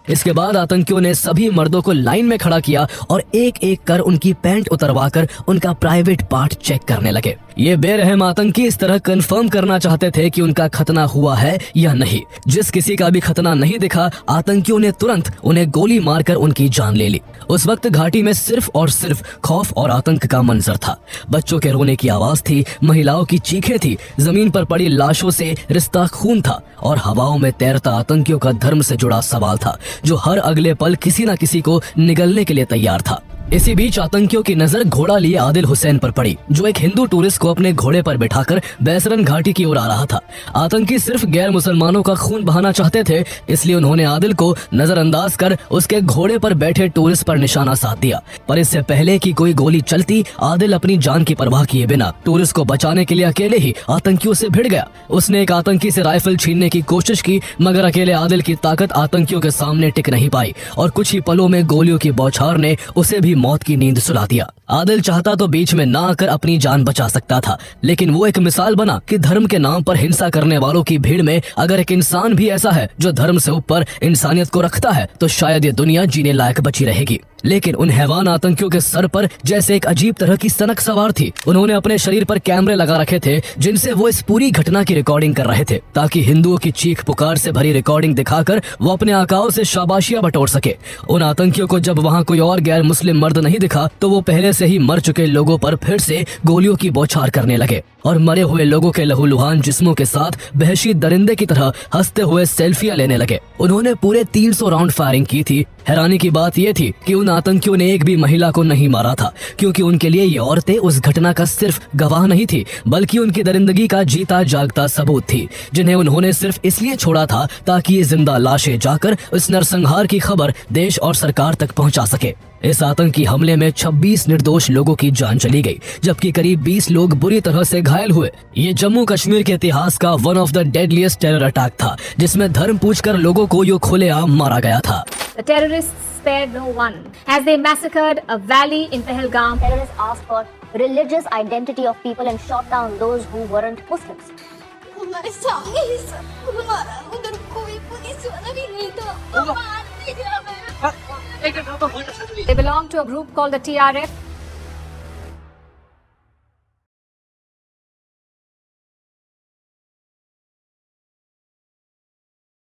इसके बाद आतंकियों ने सभी मर्दों को लाइन में खड़ा किया और एक एक कर उनकी पैंट उतरवाकर उनका प्राइवेट पार्ट चेक करने लगे। ये बेरहम आतंकी इस तरह कंफर्म करना चाहते थे कि उनका खतना हुआ है या नहीं। जिस किसी का भी खतना नहीं दिखा, आतंकियों ने तुरंत उन्हें गोली मारकर उनकी जान ले ली। उस वक्त घाटी में सिर्फ और सिर्फ खौफ और आतंक का मंजर था। बच्चों के रोने की आवाज थी, महिलाओं की चीखें थी, जमीन पर पड़ी लाशों से रिश्ता खून था और हवाओं में तैरता आतंकियों का धर्म से जुड़ा सवाल था, जो हर अगले पल किसी न किसी को निगलने के लिए तैयार था। इसी बीच आतंकियों की नजर घोड़ा लिए आदिल हुसैन पर पड़ी, जो एक हिंदू टूरिस्ट को अपने घोड़े पर बिठाकर बैसरन घाटी की ओर आ रहा था। आतंकी सिर्फ गैर मुसलमानों का खून बहाना चाहते थे, इसलिए उन्होंने आदिल को नजरअंदाज कर उसके घोड़े पर बैठे टूरिस्ट पर निशाना साध दिया। पर इससे पहले कि कोई गोली चलती, आदिल अपनी जान की परवाह किए बिना टूरिस्ट को बचाने के लिए अकेले ही आतंकियों से भिड़ गया। उसने एक आतंकी से राइफल छीनने की कोशिश की, मगर अकेले आदिल की ताकत आतंकियों के सामने टिक नहीं पाई और कुछ ही पलों में गोलियों की बौछार ने उसे भी मौत की नींद सुला दिया। आदिल चाहता तो बीच में ना आकर अपनी जान बचा सकता था, लेकिन वो एक मिसाल बना कि धर्म के नाम पर हिंसा करने वालों की भीड़ में अगर एक इंसान भी ऐसा है जो धर्म से ऊपर इंसानियत को रखता है, तो शायद ये दुनिया जीने लायक बची रहेगी। लेकिन उन हैवान आतंकियों के सर पर जैसे एक अजीब तरह की सनक सवार थी। उन्होंने अपने शरीर पर कैमरे लगा रखे थे, जिनसे वो इस पूरी घटना की रिकॉर्डिंग कर रहे थे, ताकि हिंदुओं की चीख पुकार से भरी रिकॉर्डिंग दिखाकर वो अपने आकाओं से शाबाशियां बटोर सके। उन आतंकियों को जब वहाँ कोई और गैर मुस्लिम मर्द नहीं दिखा, तो वो पहले से ही मर चुके लोगों पर फिर से गोलियों की बौछार करने लगे और मरे हुए लोगों के लहूलुहान जिस्मों के साथ वहशी दरिंदे की तरह हंसते हुए सेल्फियां लेने लगे। उन्होंने पूरे 300 राउंड फायरिंग की थी। हैरानी की बात यह थी कि उन आतंकियों ने एक भी महिला को नहीं मारा था, क्योंकि उनके लिए ये औरतें उस घटना का सिर्फ गवाह नहीं थी, बल्कि उनकी दरिंदगी का जीता जागता सबूत थी, जिन्हें उन्होंने सिर्फ इसलिए छोड़ा था ताकि ये जिंदा लाशें जाकर इस नरसंहार की खबर देश और सरकार तक पहुंचा सके। इस आतंकी हमले में 26 निर्दोष लोगों की जान चली गई, जबकि करीब 20 लोग बुरी तरह से घायल हुए। ये जम्मू कश्मीर के इतिहास का one of the deadliest terror attack था, जिसमें धर्म पूछकर लोगों को यूं खुलेआम मारा गया था। The terrorists spared no one as they massacred a valley in Pahalgam. Terrorists asked for religious identity of people and shot down those who weren't Muslims. हमारे सामने ही सब मारा, उधर कोई पुलिस वाला भी नहीं था, वो मार दिया हमें। They belong to a group called the TRF.